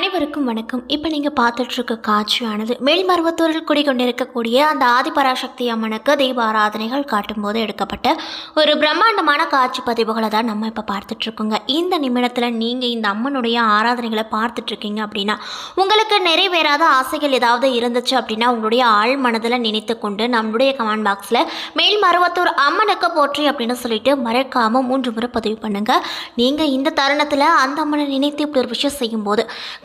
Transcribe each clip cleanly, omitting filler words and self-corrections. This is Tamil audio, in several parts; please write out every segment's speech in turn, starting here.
அனைவருக்கும் வணக்கம். இப்போ நீங்கள் பார்த்துட்ருக்க காட்சியானது மேல்மருவத்தூரில் குடிக்கொண்டிருக்கக்கூடிய அந்த ஆதிபராசக்தி அம்மனுக்கு தெய்வ ஆராதனைகள் காட்டும்போது எடுக்கப்பட்ட ஒரு பிரம்மாண்டமான காட்சி பதிவுகளை தான் நம்ம இப்போ பார்த்துட்ருக்கோங்க. இந்த நிமிடத்தில் நீங்கள் இந்த அம்மனுடைய ஆராதனைகளை பார்த்துட்ருக்கீங்க அப்படின்னா உங்களுக்கு நிறைவேறாத ஆசைகள் ஏதாவது இருந்துச்சு அப்படின்னா உங்களுடைய ஆழ் மனதில் நினைத்து கொண்டு நம்மளுடைய கமெண்ட் பாக்ஸில் மேல்மருவத்தூர் அம்மனுக்கு போற்றி அப்படின்னு சொல்லிட்டு மறக்காமல் 3 முறை பதிவு பண்ணுங்கள். நீங்கள் இந்த தருணத்தில் அந்த அம்மனை நினைத்து இப்படி ஒரு விஷயம் செய்யும்போது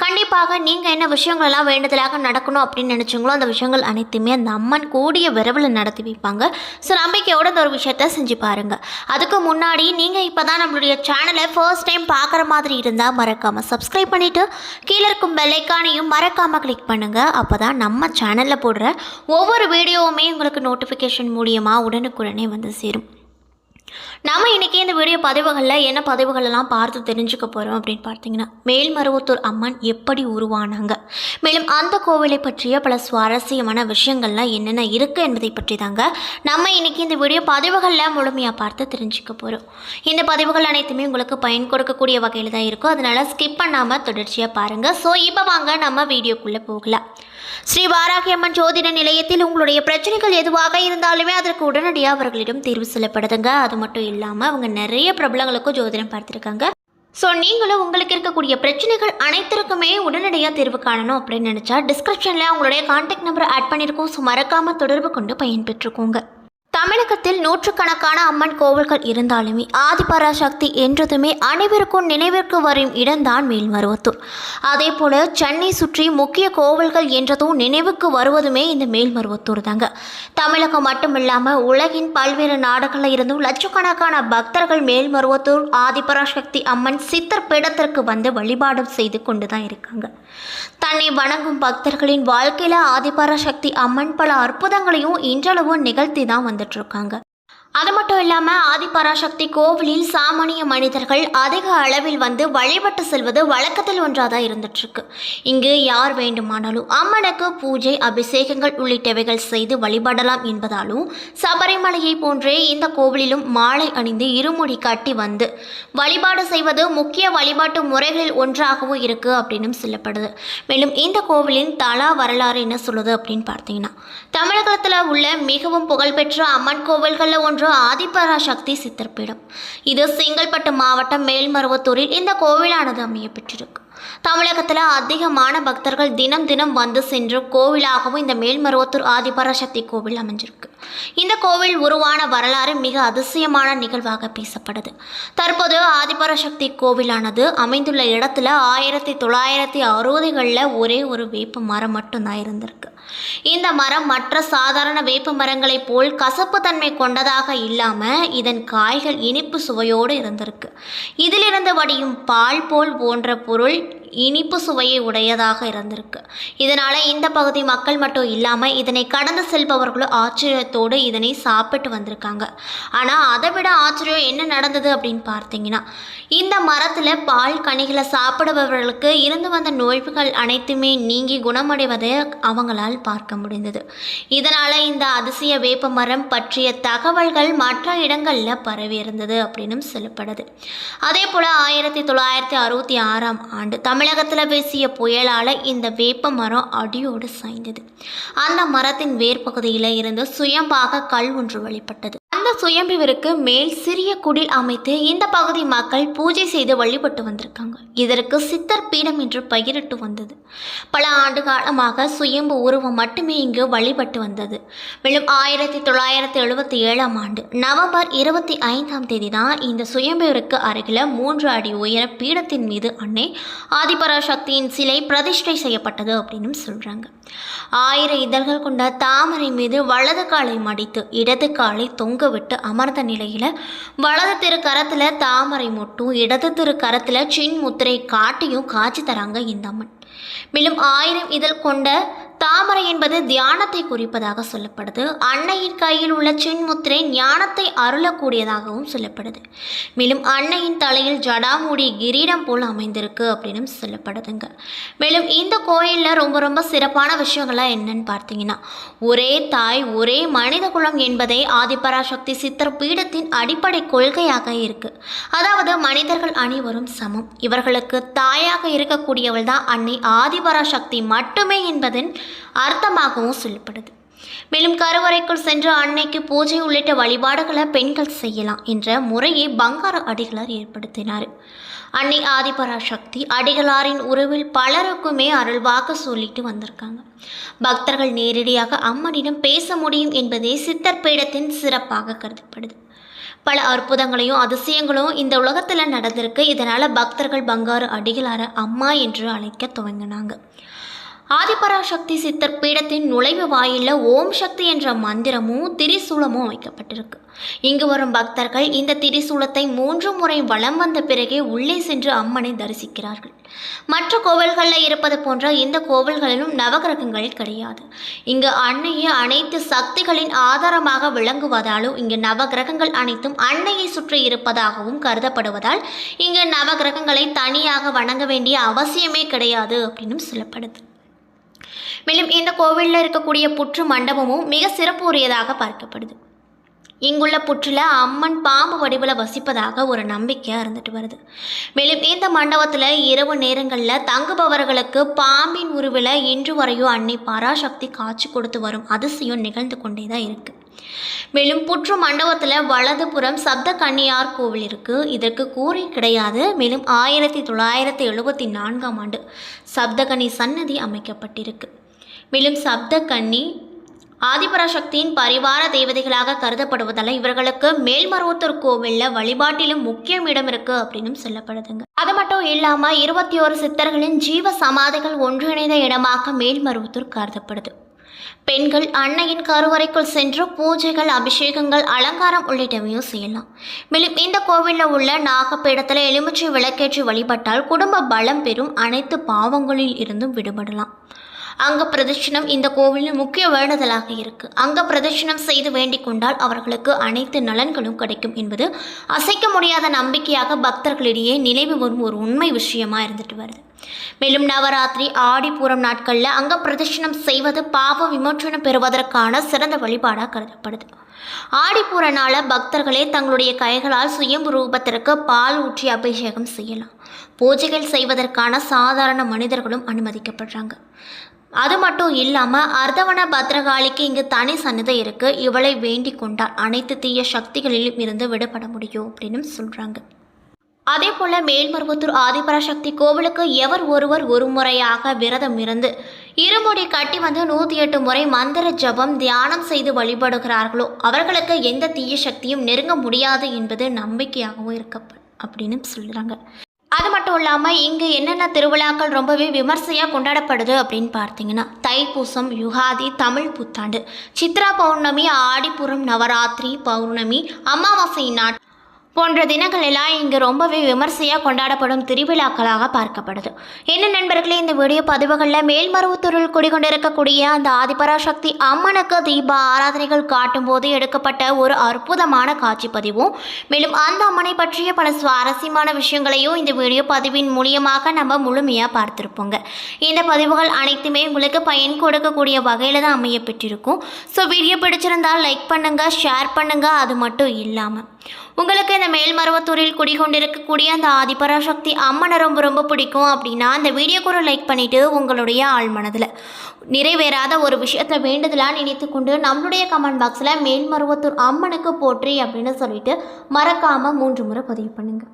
கண்டிப்பாக நீங்கள் என்ன விஷயங்களெல்லாம் வேண்டுதலாக நடக்கணும் அப்படின்னு நினச்சிங்களோ அந்த விஷயங்கள் அனைத்துமே அந்த அம்மன் கூடிய விரைவில் நடத்தி வைப்பாங்க. ஸோ நம்பிக்கையோட இந்த ஒரு விஷயத்த செஞ்சு பாருங்கள். அதுக்கு முன்னாடி நீங்கள் இப்போ தான் நம்மளுடைய சேனலை ஃபர்ஸ்ட் டைம் பார்க்குற மாதிரி இருந்தால் மறக்காமல் சப்ஸ்கிரைப் பண்ணிவிட்டு கீழே இருக்கும் பெல்லைக்கானையும் மறக்காமல் கிளிக் பண்ணுங்கள். அப்போ தான் நம்ம சேனலில் போடுற ஒவ்வொரு வீடியோவுமே உங்களுக்கு நோட்டிஃபிகேஷன் மூலியமாக உடனுக்குடனே வந்து சேரும். நம்ம இன்றைக்கி இந்த வீடியோ பதிவுகளில் என்ன பதிவுகளெல்லாம் பார்த்து தெரிஞ்சுக்க போகிறோம் அப்படின்னு பார்த்தீங்கன்னா மேல்மருவத்தூர் அம்மன் எப்படி உருவானாங்க, மேலும் அந்த கோவிலை பற்றிய பல சுவாரஸ்யமான விஷயங்கள்லாம் என்னென்ன இருக்குது என்பதை பற்றி தாங்க நம்ம இன்றைக்கி இந்த வீடியோ பதிவுகளில் முழுமையாக பார்த்து தெரிஞ்சுக்க போகிறோம். இந்த பதிவுகள் அனைத்துமே உங்களுக்கு பயன் கொடுக்கக்கூடிய வகையில் தான் இருக்கும். அதனால் ஸ்கிப் பண்ணாமல் தொடர்ச்சியாக பாருங்கள். ஸோ இப்போ வாங்க நம்ம வீடியோக்குள்ளே போகலாம். ஸ்ரீ வாராகி அம்மன் ஜோதிட நிலையத்தில் உங்களுடைய பிரச்சனைகள் எதுவாக இருந்தாலுமே அதற்கு உடனடியாக அவர்களிடம் தீர்வு சொல்லப்படுதுங்க. அது மட்டும் இல்லாமல் அவங்க நிறைய பிரபலங்களுக்கும் ஜோதிடம் பார்த்துருக்காங்க. ஸோ நீங்களும் உங்களுக்கு இருக்கக்கூடிய பிரச்சனைகள் அனைத்திற்குமே உடனடியாக தீர்வு காணணும் அப்படின்னு நினச்சா டிஸ்கிரிப்ஷனில் உங்களுடைய கான்டாக்ட் நம்பரை ஆட் பண்ணியிருக்கோம். ஸோ மறக்காமல் தொடர்பு கொண்டு பயன்பெற்றுக்கோங்க. தமிழகத்தில் நூற்றுக்கணக்கான அம்மன் கோவில்கள் இருந்தாலுமே ஆதிபராசக்தி என்றதுமே அனைவருக்கும் நினைவிற்கு வரும் இடம்தான் மேல்மருவத்தூர். அதே போல் சென்னை சுற்றி முக்கிய கோவில்கள் என்றதும் நினைவுக்கு வருவதுமே இந்த மேல்மருவத்தூர் தாங்க. தமிழகம் மட்டும் இல்லாமல் உலகின் பல்வேறு நாடுகளில் இருந்தும் லட்சக்கணக்கான பக்தர்கள் மேல்மருவத்தூர் ஆதிபராசக்தி அம்மன் சித்தர் பீடத்திற்கு வந்து வழிபாடு செய்து கொண்டு தான் இருக்காங்க. தன்னை வணங்கும் பக்தர்களின் வாழ்க்கையில் ஆதிபராசக்தி அம்மன் பல அற்புதங்களையும் இன்றளவும் நிகழ்த்தி தான் வந்துட்டுருக்காங்க. அது மட்டும் இல்லாமல் ஆதிபராசக்தி கோவிலில் சாமானிய மனிதர்கள் அதிக அளவில் வந்து வழிபட்டு செல்வது வழக்கத்தில் ஒன்றாக தான் இருந்துட்டுருக்கு. இங்கு யார் வேண்டுமானாலும் அம்மனுக்கு பூஜை அபிஷேகங்கள் உள்ளிட்டவைகள் செய்து வழிபடலாம் என்பதாலும் சபரிமலையை போன்றே இந்த கோவிலிலும் மாலை அணிந்து இருமுடி கட்டி வந்து வழிபாடு செய்வது முக்கிய வழிபாட்டு முறைகளில் ஒன்றாகவும் இருக்குது அப்படின்னு சொல்லப்படுது. மேலும் இந்த கோவிலின் தலா வரலாறு என்ன சொல்லுது அப்படின்னு பார்த்தீங்கன்னா தமிழகத்தில் உள்ள மிகவும் புகழ்பெற்ற அம்மன் கோவில்களில் ஒன்று ஆதிபராசக்தி சித்தர்பீடம். இது செங்கல்பட்டு மாவட்டம் மேல்மருவத்தூரில் இந்த கோவிலானது அமைய பெற்றிருக்கு. தமிழகத்தில் அதிகமான பக்தர்கள் தினம் தினம் வந்து சென்று கோவிலாகவும் இந்த மேல்மருவத்தூர் ஆதிபராசக்தி கோவில் அமைஞ்சிருக்கு. இந்த கோவில் உருவான வரலாறு மிக அதிசயமான நிகழ்வாக பேசப்படுது. தற்போது ஆதிபராசக்தி கோவிலானது அமைந்துள்ள இடத்துல 1960களில் ஒரே ஒரு வேப்ப மரம் மட்டும்தான் இருந்திருக்கு. இந்த மரம் மற்ற சாதாரண வேப்ப மரங்களைப் போல் கசப்பு தன்மை கொண்டதாக இல்லாமல் இதன் காய்கள் இனிப்பு சுவையோடு இருந்திருக்கு. இதிலிருந்து வடியும் பால் போல் போன்ற பொருள் இனிப்பு சுவையை உடையதாக இருந்திருக்கு. இதனால் இந்த பகுதி மக்கள் மட்டும் இல்லாமல் இதனை கடந்து செல்பவர்களும் ஆச்சரியத்தோடு இதனை சாப்பிட்டு வந்திருக்காங்க. ஆனால் அதை விட ஆச்சரியம் என்ன நடந்தது அப்படின்னு பார்த்தீங்கன்னா இந்த மரத்தில் பால் கனிகளை சாப்பிடுபவர்களுக்கு இருந்து வந்த நோய்கள் அனைத்துமே நீங்கி குணமடைவதை அவங்களால் பார்க்க முடிந்தது. இதனால் இந்த அதிசய வேப்ப மரம் பற்றிய தகவல்கள் மற்ற இடங்களில் பரவி இருந்தது அப்படின்னு சொல்லப்படுது. அதே போல் 1966ஆம் ஆண்டு தமிழகத்தில் வீசிய புயலால் இந்த வேப்ப மரம் அடியோடு சாய்ந்தது. அந்த மரத்தின் வேர் பகுதியில் இருந்து சுயம்பாக கல் ஒன்று வெளிப்பட்டது. அந்த சுயம்புவிற்கு மேல் சிறிய குடில் அமைத்து இந்த பகுதி மக்கள் பூஜை செய்து வழிபட்டு வந்திருக்காங்க. இதற்கு சித்தர் பீடம் என்று பெயரிட்டு வந்தது. பல ஆண்டு காலமாக சுயம்பு உருவம் மட்டுமே இங்கு வழிபட்டு வந்தது. மேலும் 1977ஆம் ஆண்டு நவம்பர் 25ஆம் தேதி தான் இந்த சுயம்புவிற்கு அருகில் 3 அடி உயர பீடத்தின் மீது அன்னை ஆதிபராசக்தியின் சிலை பிரதிஷ்டை செய்யப்பட்டது அப்படின்னு சொல்கிறாங்க. 1000 இதழ்கள் கொண்ட தாமரை மீது வலது காலை மடித்து இடது காலை தொங்க விட்டு அமர்ந்த நிலையில் வலது திருக்கரத்தில் தாமரை மொட்டும் இடது திருக்கரத்தில் சின் முத்திரை காட்டியும் காட்சி தராங்க இந்த அம்மன். மேலும் 1000 இதழ் கொண்ட தாமரை என்பது தியானத்தை குறிப்பதாக சொல்லப்படுது. அன்னையின் கையில் உள்ள சின்முத்திரை ஞானத்தை அருளக்கூடியதாகவும் சொல்லப்படுது. மேலும் அன்னையின் தலையில் ஜடாமுடி கிரீடம் போல் அமைந்திருக்கு அப்படின்னு சொல்லப்படுதுங்க. மேலும் இந்த கோயிலில் ரொம்ப ரொம்ப சிறப்பான விஷயங்கள்லாம் என்னன்னு பார்த்தீங்கன்னா, ஒரே தாய் ஒரே மனித குலம் என்பதே ஆதிபராசக்தி சித்தர் பீடத்தின் அடிப்படை கொள்கையாக இருக்கு. அதாவது மனிதர்கள் அனைவரும் சமம், இவர்களுக்கு தாயாக இருக்கக்கூடியவள் தான் அன்னை ஆதிபராசக்தி மட்டுமே என்பதன் அர்த்தமாகவும் சொல்லப்படுது. மேலும் கருவறைக்குள் சென்று அன்னைக்கு பூஜை உள்ளிட்ட வழிபாடுகளை பெண்கள் செய்யலாம் என்ற முறையை பங்கார அடிகளார் ஏற்படுத்தினார். அன்னை ஆதிபராசக்தி அடிகளாரின் உறவில் பலருக்குமே அருள்வாக்கு சொல்லிட்டு வந்திருக்காங்க. பக்தர்கள் நேரடியாக அம்மனிடம் பேச முடியும் என்பதே சித்தர் பீடத்தின் சிறப்பாக கருதப்படுது. பல அற்புதங்களையும் அதிசயங்களும் இந்த உலகத்தில் நடந்திருக்கு. இதனால் பக்தர்கள் பங்காரு அடிகளார அம்மா என்று அழைக்க துவங்கினாங்க. ஆதிபராசக்தி சித்தர் பீடத்தின் நுழைவு வாயிலில் ஓம் சக்தி என்ற மந்திரமும் திரிசூலமும் வைக்கப்பட்டிருக்கு. இங்கு வரும் பக்தர்கள் இந்த திரிசூலத்தை 3 முறை வலம் வந்த பிறகே உள்ளே சென்று அம்மனை தரிசிக்கிறார்கள். மற்ற கோவில்களில் இருப்பது போன்ற இந்த கோவில்களிலும் நவகிரகங்கள் கிடையாது. இங்கு அன்னையை அனைத்து சக்திகளின் ஆதாரமாக விளங்குவதாலும் இங்கு நவகிரகங்கள் அனைத்தும் அன்னையை சுற்றி இருப்பதாகவும் கருதப்படுவதால் இங்கு நவகிரகங்களை தனியாக வணங்க வேண்டிய அவசியமே கிடையாது அப்படின்னு சொல்லப்படுது. மேலும் இந்த கோவிலில் இருக்கக்கூடிய புற்று மண்டபமும் மிக சிறப்புரியதாக பார்க்கப்படுது. இங்குள்ள புற்றில் அம்மன் பாம்பு வடிவில் வசிப்பதாக ஒரு நம்பிக்கையாக இருந்துட்டு வருது. மேலும் இந்த மண்டபத்தில் இரவு நேரங்களில் தங்குபவர்களுக்கு பாம்பின் உருவில் இன்று வரையும் அன்னை பராசக்தி காட்சி கொடுத்து வரும் அதிசயம் நிகழ்ந்து கொண்டே தான் இருக்குது. மேலும் புற்று மண்டபத்தில் வலதுபுறம் சப்த கன்னியார் கோவில் இருக்குது. இதற்கு கூரை கிடையாது. மேலும் 1974ஆம் ஆண்டு சப்தகன்னி சன்னதி அமைக்கப்பட்டிருக்கு. மேலும் சப்தகன்னி ஆதிபராசக்தியின் பரிவார தேவதைகளாக கருதப்படுவதால் இவர்களுக்கு மேல்மருவத்தூர் கோவிலில் வழிபாட்டிலும் முக்கிய இடம் இருக்கு அப்படின்னு சொல்லப்படுதுங்க. அது மட்டும் இல்லாமல் 21 சித்தர்களின் ஜீவ சமாதிகள் ஒன்றிணைந்த இடமாக மேல்மருவத்தூர் கருதப்படுது. பெண்கள் அன்னையின் கருவறைக்குள் சென்று பூஜைகள், அபிஷேகங்கள், அலங்காரம் உள்ளிட்டவையும் செய்யலாம். மேலும் இந்த கோவிலில் உள்ள நாகப்பீடத்தில் எலுமிச்சை விளக்கேற்றி வழிபட்டால் குடும்ப பலம் பெறும், அனைத்து பாவங்களில் இருந்தும் விடுபடலாம். அங்க பிரதட்சணம் இந்த கோவிலின் முக்கிய வேண்டுதலாக இருக்கு. அங்க பிரதட்சணம் செய்து வேண்டிக் கொண்டால் அவர்களுக்கு அனைத்து நலன்களும் கிடைக்கும் என்பது அசைக்க முடியாத நம்பிக்கையாக பக்தர்களிடையே நினைவு வரும் ஒரு உண்மை விஷயமா இருந்துட்டு வருது. மேலும் நவராத்திரி, ஆடிப்பூரம் நாட்களில் அங்க பிரதட்சணம் செய்வது பாவ விமோச்சனம் பெறுவதற்கான சிறந்த வழிபாடாக கருதப்படுது. ஆடிப்பூர நாள பக்தர்களே தங்களுடைய கைகளால் சுயம்பு ரூபத்திற்கு பால் ஊற்றி அபிஷேகம் செய்யலாம். பூஜைகள் செய்வதற்கான சாதாரண மனிதர்களும் அனுமதிக்கப்படுறாங்க. அது மட்டும் இல்லாமல் அர்த்தவன பத்ரகாளிக்கு இங்கு தனி சன்னதி இருக்குது. இவளை வேண்டிக் கொண்டால் அனைத்து தீய சக்திகளிலும் இருந்து விடுபட முடியும் அப்படின்னு சொல்கிறாங்க. அதே போல் மேல்மருவத்தூர் ஆதிபராசக்தி கோவிலுக்கு எவர் ஒருவர் ஒரு முறையாக விரதம் இருந்து இருமுடி கட்டி வந்து 108 முறை மந்திர ஜபம் தியானம் செய்து வழிபடுகிறார்களோ அவர்களுக்கு எந்த தீய சக்தியும் நெருங்க முடியாது என்பது நம்பிக்கையாகவும் இருக்க அப்படின்னு சொல்கிறாங்க. அது மட்டும் இல்லாமல் இங்கு என்னென்ன திருவிழாக்கள் ரொம்பவே விமர்சையாக கொண்டாடப்படுது அப்படின்னு பார்த்தீங்கன்னா, தைப்பூசம், யுகாதி, தமிழ் புத்தாண்டு, சித்ரா பௌர்ணமி, ஆடிப்புறம், நவராத்திரி, பௌர்ணமி, அமாவாசை நாட் போன்ற தினங்கள் எல்லாம் இங்கு ரொம்பவே விமர்சையாக கொண்டாடப்படும் திருவிழாக்களாக பார்க்கப்படுது. என்ன நண்பர்களே, இந்த வீடியோ பதிவுகளில் மேல்மருவத்தூரில் குடிகொண்டிருக்கக்கூடிய அந்த ஆதிபராசக்தி அம்மனுக்கு தீப ஆராதனைகள் காட்டும் போது எடுக்கப்பட்ட ஒரு அற்புதமான காட்சி பதிவும், மேலும் அந்த அம்மனை பற்றிய பல சுவாரஸ்யமான விஷயங்களையும் இந்த வீடியோ பதிவின் மூலியமாக நம்ம முழுமையாக பார்த்துருப்போங்க. இந்த பதிவுகள் அனைத்துமே உங்களுக்கு பயன் கொடுக்கக்கூடிய வகையில் தான் அமைய பெற்றிருக்கும். ஸோ வீடியோ பிடிச்சிருந்தால் லைக் பண்ணுங்கள், ஷேர் பண்ணுங்கள். அது மட்டும் இல்லாமல் உங்களுக்கு இந்த மேல்மருவத்தூரில் குடிகொண்டிருக்கக்கூடிய அந்த ஆதிபராசக்தி அம்மனை ரொம்ப ரொம்ப பிடிக்கும் அப்படின்னா அந்த வீடியோக்கு ஒரு லைக் பண்ணிவிட்டு உங்களுடைய ஆழ்மனதில் நிறைவேறாத ஒரு விஷயத்தை வேண்டுதலாக நினைத்து கொண்டு நம்மளுடைய கமெண்ட் பாக்ஸில் மேல்மருவத்தூர் அம்மனுக்கு போற்றி அப்படின்னு சொல்லிட்டு மறக்காமல் 3 முறை பதிவு பண்ணுங்கள்.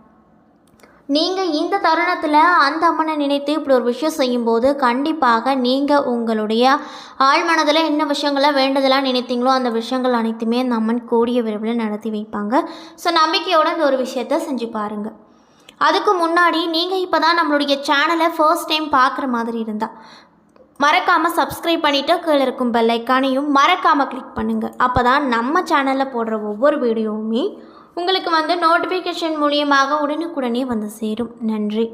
நீங்கள் இந்த தருணத்தில் அந்த அம்மனை நினைத்து இப்படி ஒரு விஷயம் செய்யும்போது கண்டிப்பாக நீங்கள் உங்களுடைய ஆழ்மனதில் என்ன விஷயங்களை வேண்டுதலாக நினைத்தீங்களோ அந்த விஷயங்கள் அனைத்துமே அந்த அம்மன் கூடிய விரைவில் நடத்தி வைப்பாங்க. ஸோ நம்பிக்கையோடு இந்த ஒரு விஷயத்தை செஞ்சு பாருங்கள். அதுக்கு முன்னாடி நீங்கள் இப்போ தான் நம்மளுடைய சேனலை ஃபர்ஸ்ட் டைம் பார்க்குற மாதிரி இருந்தால் மறக்காமல் சப்ஸ்கிரைப் பண்ணிவிட்டு கீழே இருக்கும் பெல் ஐக்கானையும் மறக்காமல் கிளிக் பண்ணுங்கள். அப்போ தான் நம்ம சேனலில் போடுற ஒவ்வொரு வீடியோவுமே உங்களுக்கு நோட்டிஃபிகேஷன் மூலியமாக உடனுக்குடனே வந்து சேரும். நன்றி.